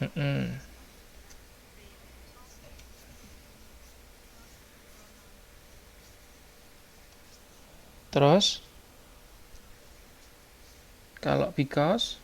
Mm-mm. Terus kalau because,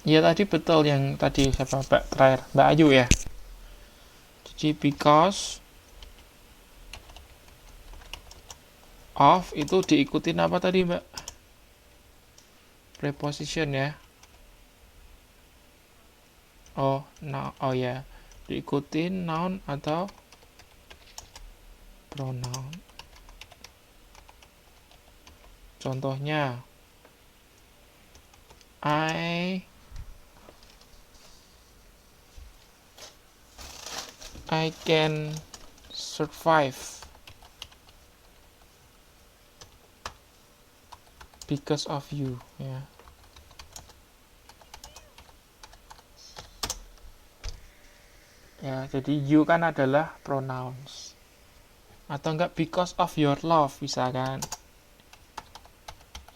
ya tadi betul yang tadi siapa Mbak terakhir Mbak Ayu ya. Jadi because of itu diikutin apa tadi Mbak? Preposition ya. Oh, nah, oh ya. Diikutin noun atau pronoun. Contohnya I can survive because of you ya. Ya, jadi you kan adalah pronouns. Atau enggak because of your love bisa kan.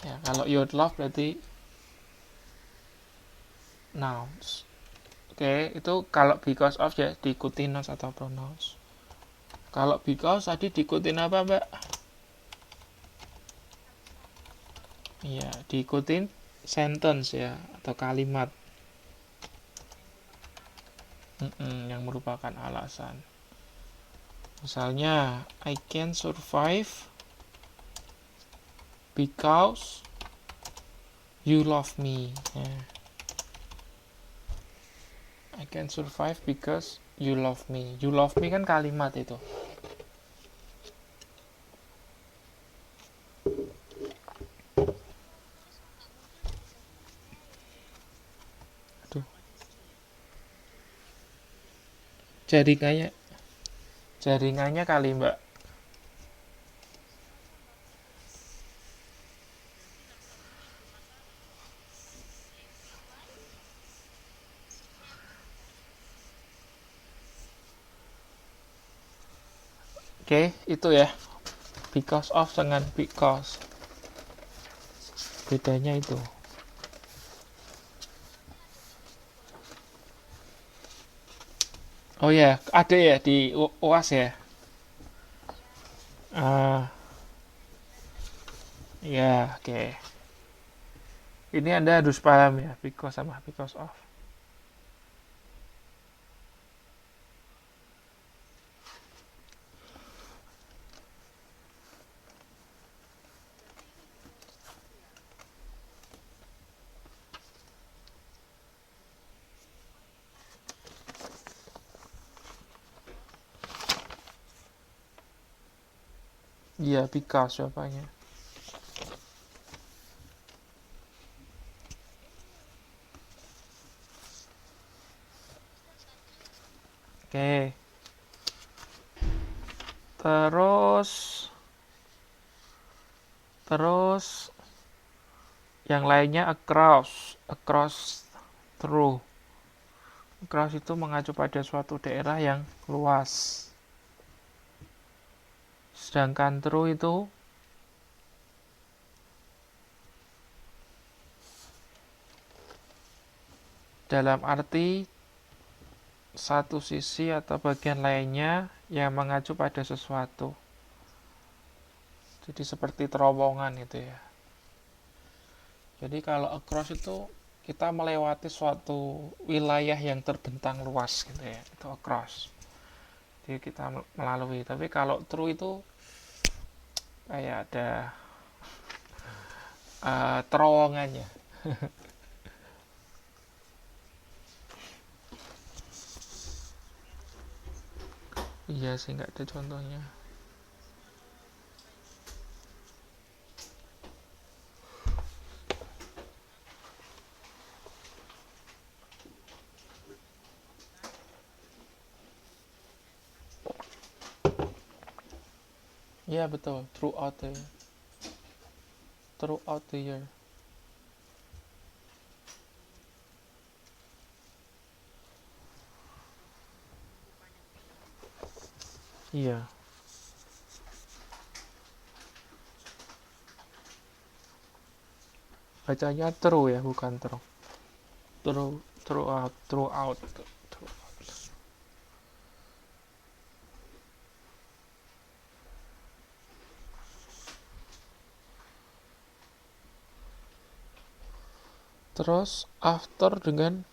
Ya, kalau your love berarti nouns. Oke, itu kalau because of ya diikuti nouns atau pronouns. Kalau because tadi diikutin apa, Mbak? Iya, diikutin sentence ya atau kalimat. Yang merupakan alasan. Misalnya, I can survive because you love me. Ya. I can survive because you love me. You love me kan kalimat itu. Aduh, jaringannya jaringannya kali Mbak. Oke, itu ya. Because of dengan because. Bedanya itu. Oh ya, ada ya di UAS ya. Ah, ya, oke. Ini Anda harus paham ya, because sama because of. Iya, because jawabannya. Oke. Terus terus yang lainnya across through. Across itu mengacu pada suatu daerah yang luas. Sedangkan through itu dalam arti satu sisi atau bagian lainnya yang mengacu pada sesuatu. Jadi seperti terowongan itu ya. Jadi kalau across itu kita melewati suatu wilayah yang terbentang luas gitu ya. Itu across. Jadi kita melalui. Tapi kalau through itu kayak ada terowongannya. Iya sih nggak ada contohnya. Iya betul, throughout the year. Iya, bacanya true ya, bukan true. Throughout. Terus after dengan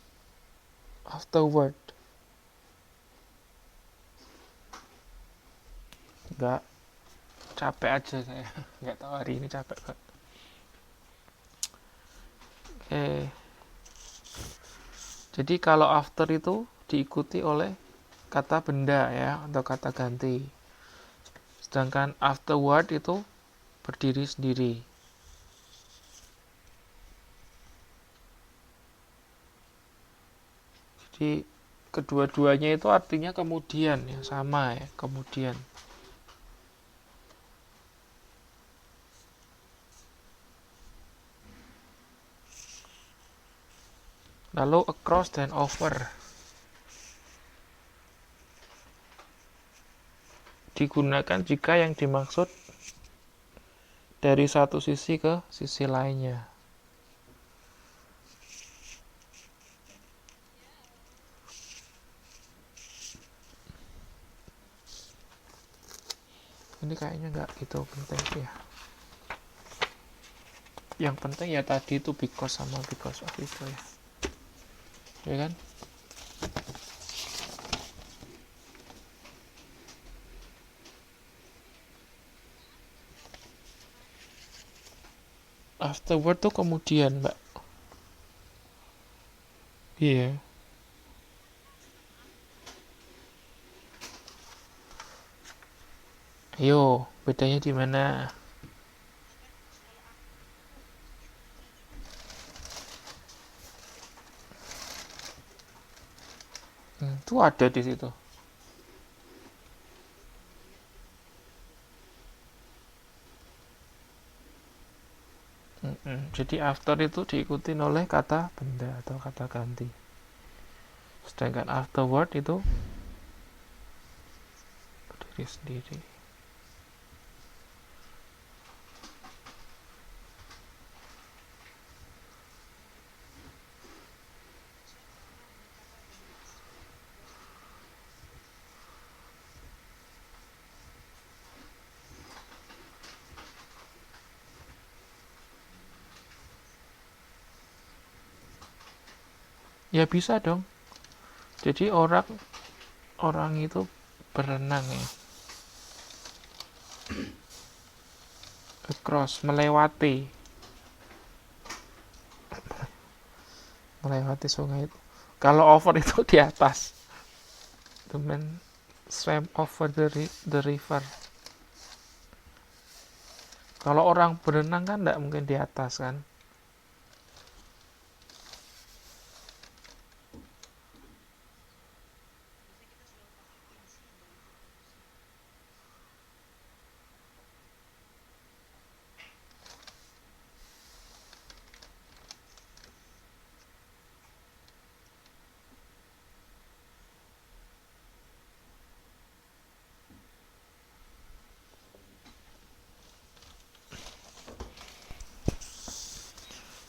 afterward. Enggak, capek aja saya. Enggak tahu hari ini capek banget. Oke. Jadi kalau after itu diikuti oleh kata benda ya, atau kata ganti. Sedangkan afterward itu berdiri sendiri. Jadi kedua-duanya itu artinya kemudian ya, sama ya, kemudian. Lalu across dan over digunakan jika yang dimaksud dari satu sisi ke sisi lainnya. Ini kayaknya nggak gitu penting ya. Yang penting ya tadi itu because sama because of itu ya. Ya kan? Afterward tuh kemudian, Mbak. Iya. Ayo, bedanya di mana? Itu ada di situ. Jadi after itu diikuti oleh kata benda atau kata ganti. Sedangkan afterward itu berdiri sendiri. Ya bisa dong. Jadi orang itu berenang ya. Across, melewati sungai itu. Kalau over itu di atas. The man swam over the river. Kalau orang berenang kan tidak mungkin di atas kan.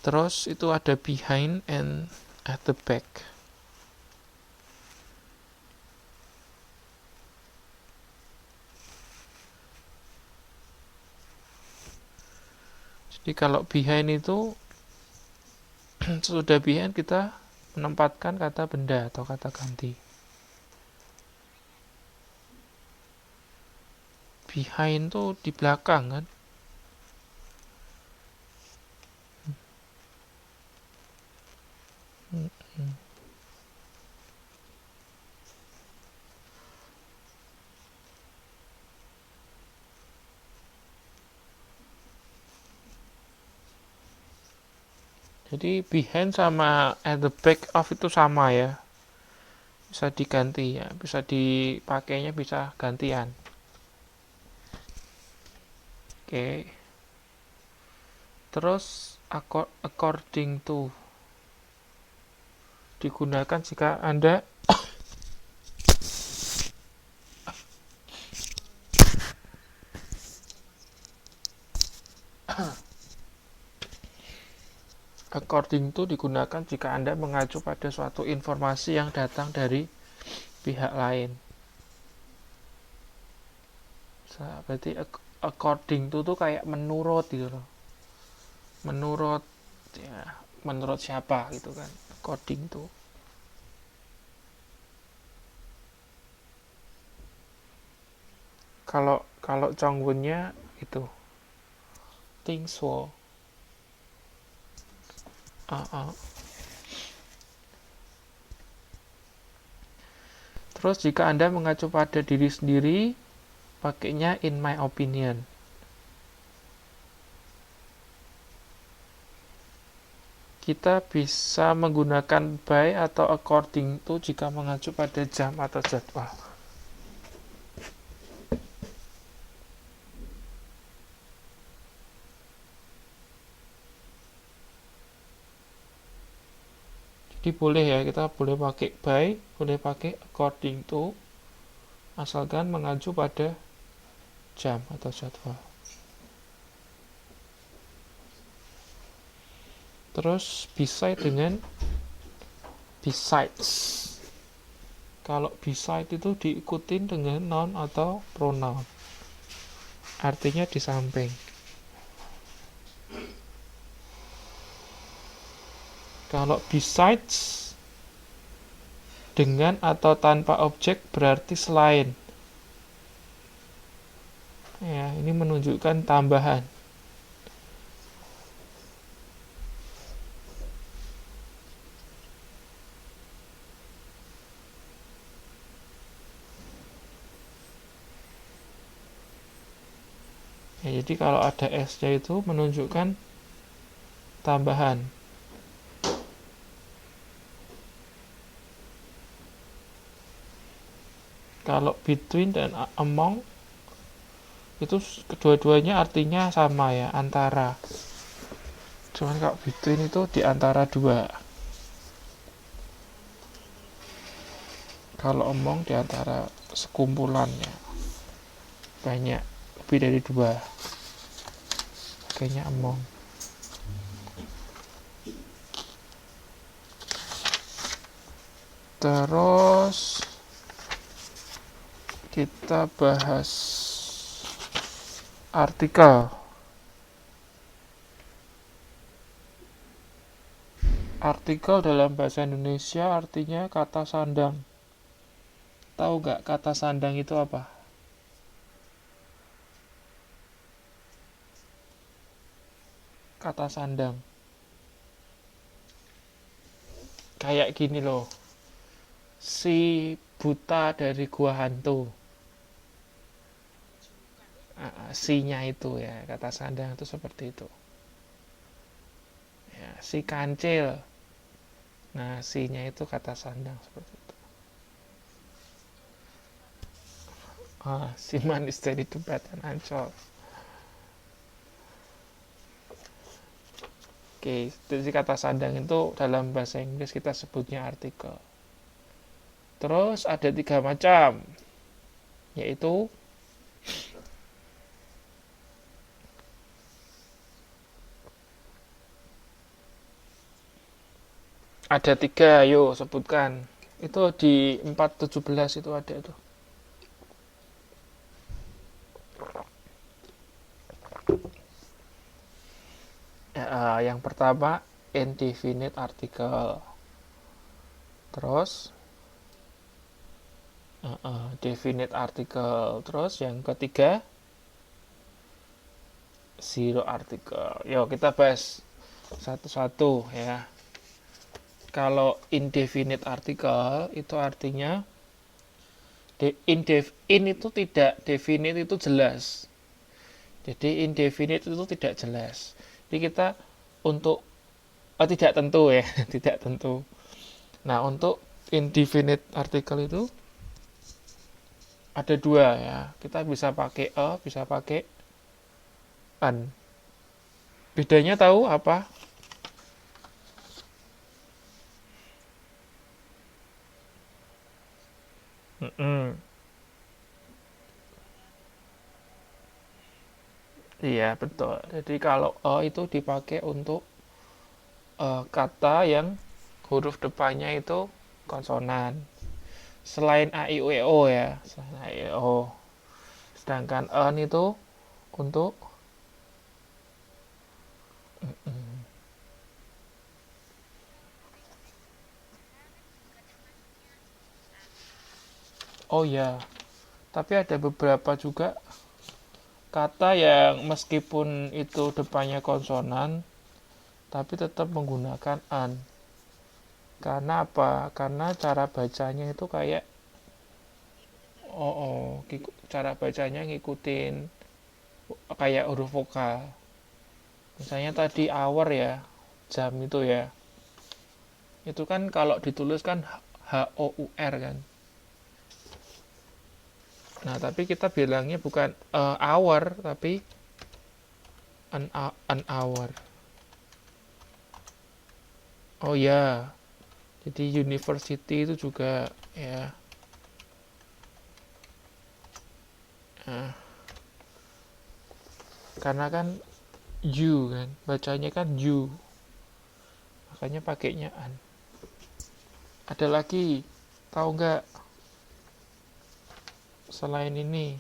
Terus itu ada behind and at the back. Jadi kalau behind itu sudah behind kita menempatkan kata benda atau kata ganti. Behind tuh di belakang kan. Jadi behind sama at the back of itu sama ya. Bisa diganti ya, bisa dipakainya bisa gantian. Oke. Terus according to digunakan jika Anda according to digunakan jika Anda mengacu pada suatu informasi yang datang dari pihak lain. Berarti according to tuh kayak menurut gitu loh. Menurut ya, menurut siapa gitu kan. According to. Kalau Chongwon-nya itu think so. Terus jika Anda mengacu pada diri sendiri, pakainya in my opinion. Kita bisa menggunakan by atau according to jika mengacu pada jam atau jadwal. Jadi boleh ya, kita boleh pakai by, boleh pakai according to, asalkan mengacu pada jam atau jadwal. Terus beside dengan besides. Kalau beside itu diikutin dengan noun atau pronoun. Artinya di samping. Kalau besides dengan atau tanpa objek berarti selain. Ya, ini menunjukkan tambahan. Ya, jadi kalau ada S-nya itu menunjukkan tambahan. Kalau between dan among itu kedua-duanya artinya sama ya, antara. Cuman kalau between itu di antara dua. Kalau among di antara sekumpulannya. Banyak, lebih dari dua. Kayaknya among. Terus kita bahas artikel. Artikel dalam bahasa Indonesia artinya kata sandang. Tahu nggak kata sandang itu apa? Kata sandang. Kayak gini loh. Si buta dari gua hantu. Si-nya itu ya, kata sandang itu seperti itu. Ya, si kancil. Nah, si-nya itu kata sandang seperti itu. Si manis dari jembatan Ancol. Oke, jadi kata sandang itu dalam bahasa Inggris kita sebutnya artikel. Terus ada 3 macam, yaitu ada 3, yuk sebutkan. Itu di 417 itu ada tuh. Ya, yang pertama indefinite article. Terus definite article. Terus yang ketiga zero article. Yuk kita bahas satu-satu ya. Kalau indefinite article itu artinya in itu tidak, definite itu jelas. Jadi indefinite itu tidak jelas. Jadi kita untuk tidak tentu ya, tidak tentu. Nah, untuk indefinite article itu ada 2 ya. Kita bisa pakai bisa pakai an. Bedanya tahu apa? Mm-mm. Iya, betul. Jadi kalau itu dipakai untuk kata yang huruf depannya itu konsonan. Selain a, i, u, e, o ya. Selain a, i, u, e, o. Sedangkan en itu untuk oh ya, tapi ada beberapa juga kata yang meskipun itu depannya konsonan tapi tetap menggunakan an. Karena apa? Karena cara bacanya itu kayak cara bacanya ngikutin kayak huruf vokal. Misalnya tadi hour ya, jam itu ya. Itu kan kalau ditulis kan H O U R kan. Nah, tapi kita bilangnya bukan hour tapi an hour. Oh ya, jadi university itu juga ya. Nah, karena kan you kan, bacanya kan you. Makanya pakainya an. Ada lagi, tahu nggak selain ini?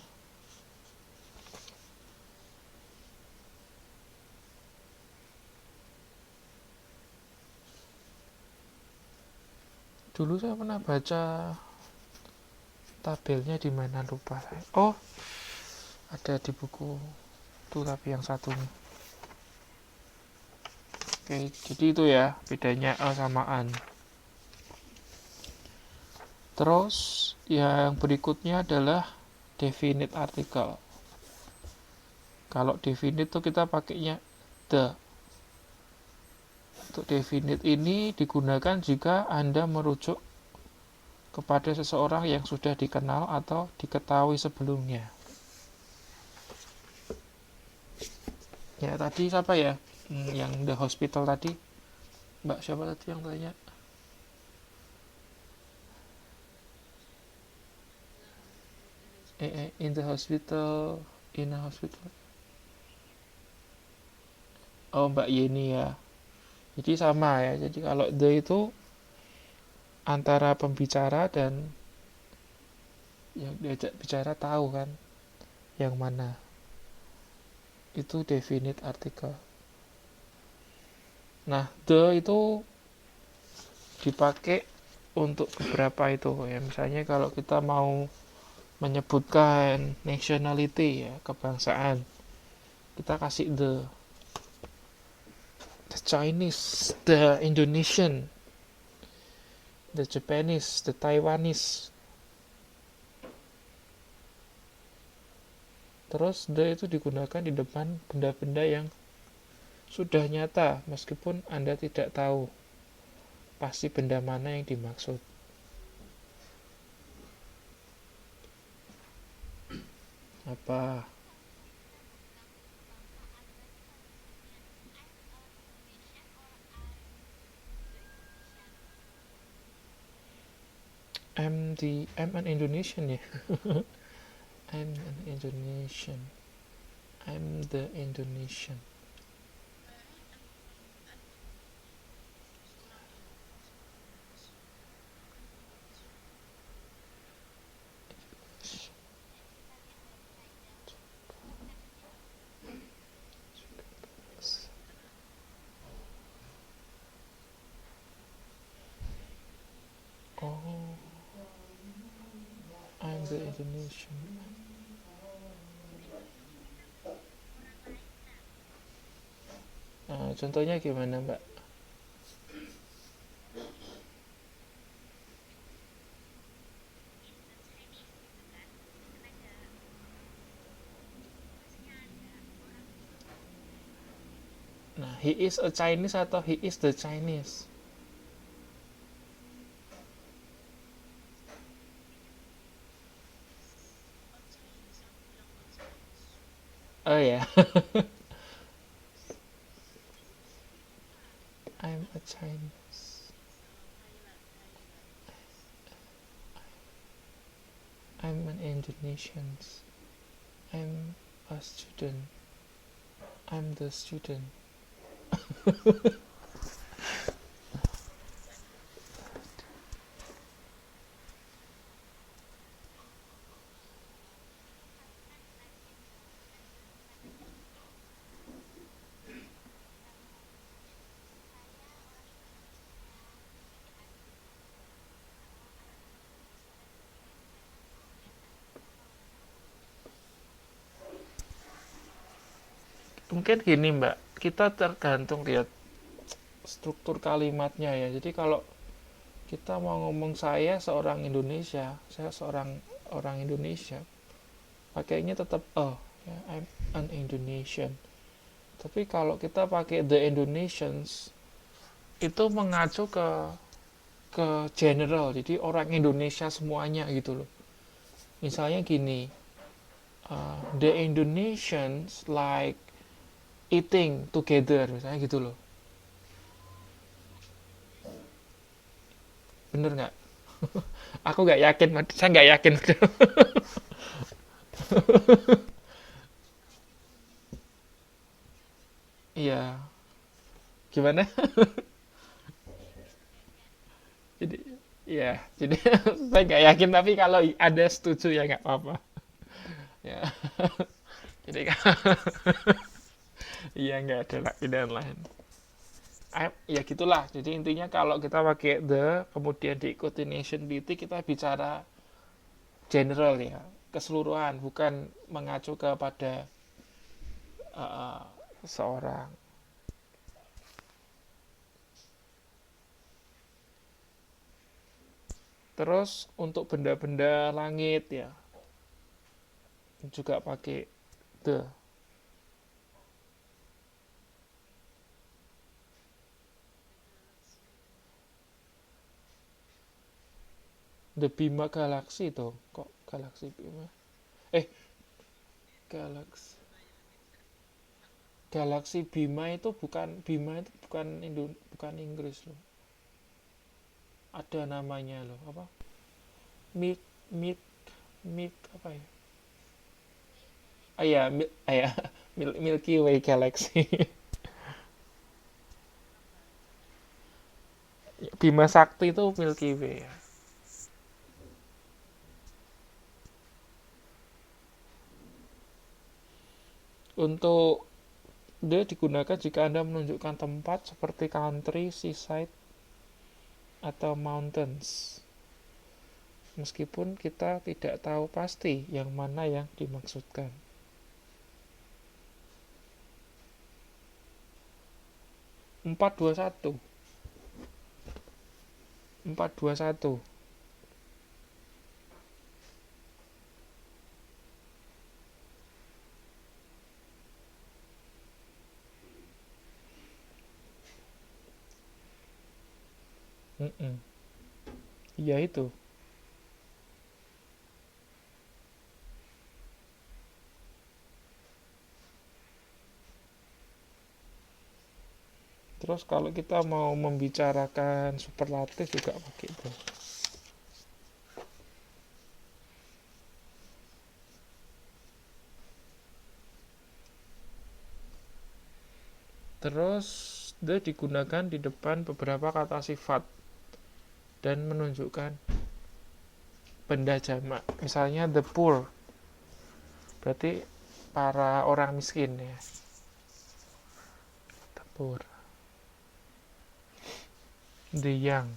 Dulu saya pernah baca tabelnya di mana lupa saya. Oh, ada di buku itu tapi yang satunya. Oke, jadi itu ya bedanya a sama an. Terus yang berikutnya adalah definite article. Kalau definite tuh kita pakainya the. Untuk definite ini digunakan jika Anda merujuk kepada seseorang yang sudah dikenal atau diketahui sebelumnya. Ya tadi siapa ya? Yang the hospital tadi. Mbak siapa tadi yang tanya? In the hospital, in a hospital. Oh Mbak Yeni ya. Jadi sama ya. Jadi kalau the itu antara pembicara dan yang diajak bicara tahu kan yang mana. Itu definite article. Nah, the itu dipakai untuk beberapa itu ya. Misalnya kalau kita mau menyebutkan nationality ya, kebangsaan, kita kasih the Chinese, the Indonesian, the Japanese, the Taiwanese. Terus the itu digunakan di depan benda-benda yang sudah nyata meskipun Anda tidak tahu pasti benda mana yang dimaksud. Apa? I'm an Indonesian ya. I'm an Indonesian. I'm the Indonesian. Oh, I'm the Indonesian. Nah, contohnya gimana, Mbak? Nah, he is a Chinese atau he is the Chinese? Oh ya. I'm a Chinese. I'm an Indonesian. I'm a student. I'm the student. Mungkin gini Mbak, kita tergantung lihat struktur kalimatnya ya. Jadi kalau kita mau ngomong saya seorang Indonesia, saya seorang orang Indonesia, pakainya tetap ya, I'm an Indonesian. Tapi kalau kita pakai the Indonesians, itu mengacu ke general, jadi orang Indonesia semuanya gitu loh. Misalnya gini, the Indonesians like eating together, misalnya gitu loh. Bener nggak? Aku nggak yakin, saya nggak yakin. Iya, gimana? Jadi, ya, jadi saya nggak yakin, tapi kalau ada setuju ya nggak apa-apa. Ya, jadi iya nggak ada pilihan lain. Ya gitulah. Jadi intinya kalau kita pakai the kemudian diikuti nationality, kita bicara general ya, keseluruhan, bukan mengacu kepada uh, seorang. Terus untuk benda-benda langit ya juga pakai the. The Bima Galaxy tuh. Kok Galaxy Bima? Eh, Galaxy Galaxy Bima itu bukan bukan Inggris loh. Ada namanya loh, apa? Mid Mid Mid apa ya? Ah ya, Milky Way Galaxy. Bima Sakti itu Milky Way ya. Untuk dia digunakan jika Anda menunjukkan tempat seperti country, seaside, atau mountains. Meskipun kita tidak tahu pasti yang mana yang dimaksudkan. 421. 421. Mm-mm. Iya itu. Terus kalau kita mau membicarakan superlatif juga pakai itu. Terus dia digunakan di depan beberapa kata sifat dan menunjukkan benda jamak. Misalnya the poor, berarti para orang miskin ya. The poor. The young.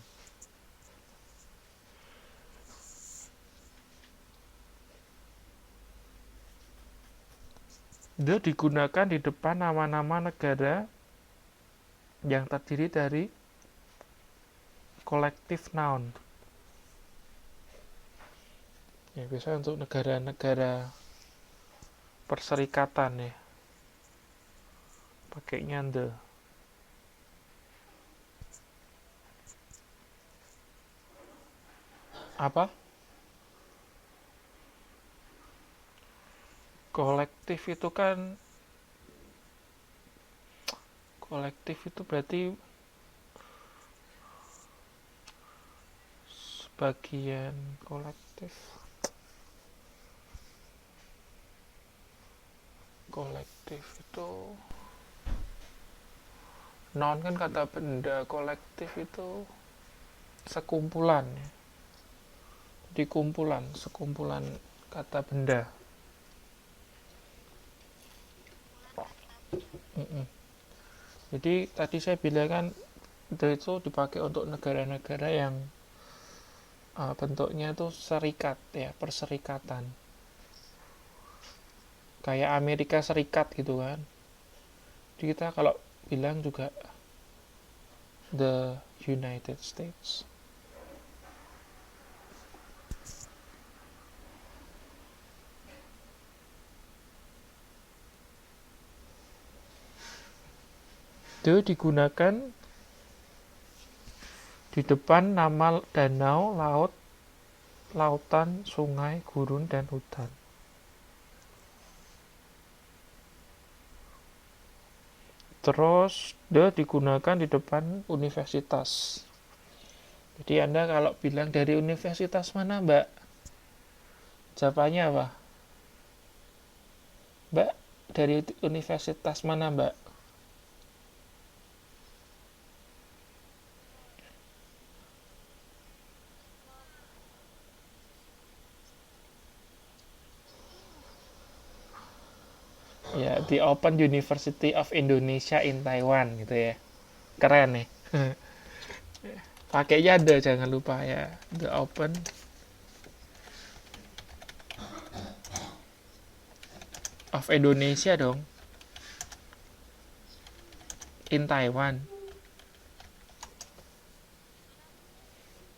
Dia digunakan di depan nama-nama negara yang terdiri dari collective noun. Ya, biasanya untuk negara-negara perserikatan ya. Pakainya the. Apa? Kolektif itu kan kolektif itu berarti bagian kolektif. Kolektif itu noun kan kata benda, kolektif itu sekumpulan ya. Jadi kumpulan, sekumpulan kata benda. Mm-mm. Jadi tadi saya bilang kan itu dipakai untuk negara-negara yang bentuknya itu serikat ya, perserikatan. Kayak Amerika Serikat gitu kan. Jadi kita kalau bilang juga the United States. Itu digunakan di depan nama danau, laut, lautan, sungai, gurun, dan hutan. Terus dia digunakan di depan universitas. Jadi Anda kalau bilang dari universitas mana, Mbak? Jawabannya apa? Mbak, dari universitas mana, Mbak? Ya, the Open University of Indonesia in Taiwan gitu ya. Keren nih. Pakainya ada, jangan lupa ya. The Open of Indonesia dong. In Taiwan.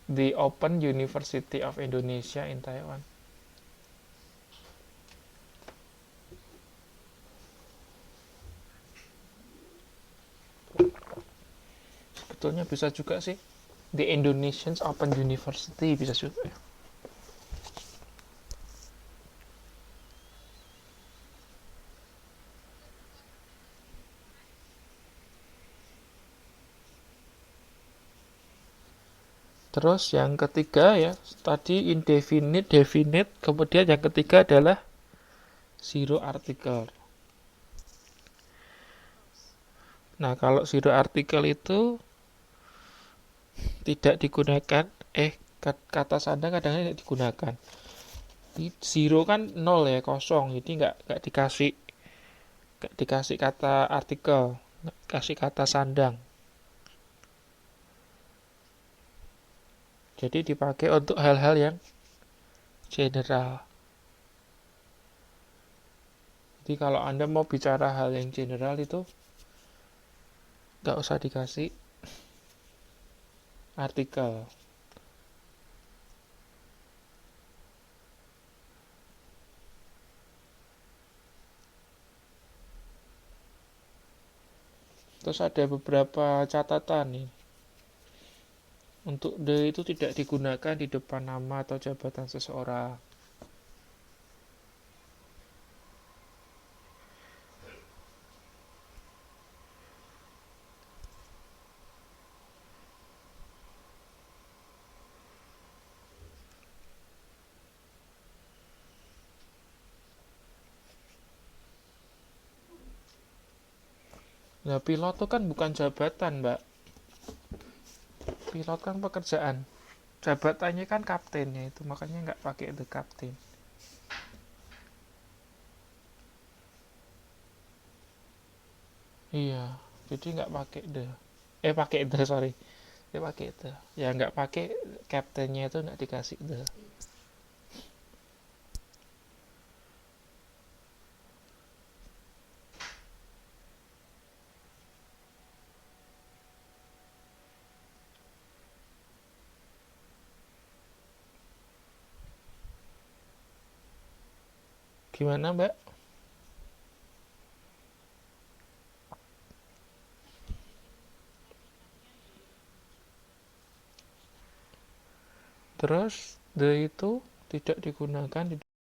The Open University of Indonesia in Taiwan. Sebetulnya bisa juga sih. The Indonesian Open University bisa juga. Terus yang ketiga ya, tadi indefinite, definite, kemudian yang ketiga adalah zero article. Nah, kalau zero article itu tidak digunakan, kata sanda kadang-kadang tidak digunakan. Zero kan nol ya, kosong, jadi nggak dikasih kata artikel, nggak kasih kata sandang. Jadi dipakai untuk hal-hal yang general. Jadi kalau Anda mau bicara hal yang general itu nggak usah dikasih artikel. Terus ada beberapa catatan nih. Untuk the itu tidak digunakan di depan nama atau jabatan seseorang. Nah, pilot itu kan bukan jabatan, Mbak. Pilot kan pekerjaan. Jabatannya kan kaptennya itu, makanya nggak pakai the captain. Iya, jadi nggak pakai the. Pakai the, sorry. Ya pakai the. Ya nggak pakai kaptennya itu nggak dikasih the. Gimana, Mbak? Terus the itu tidak digunakan di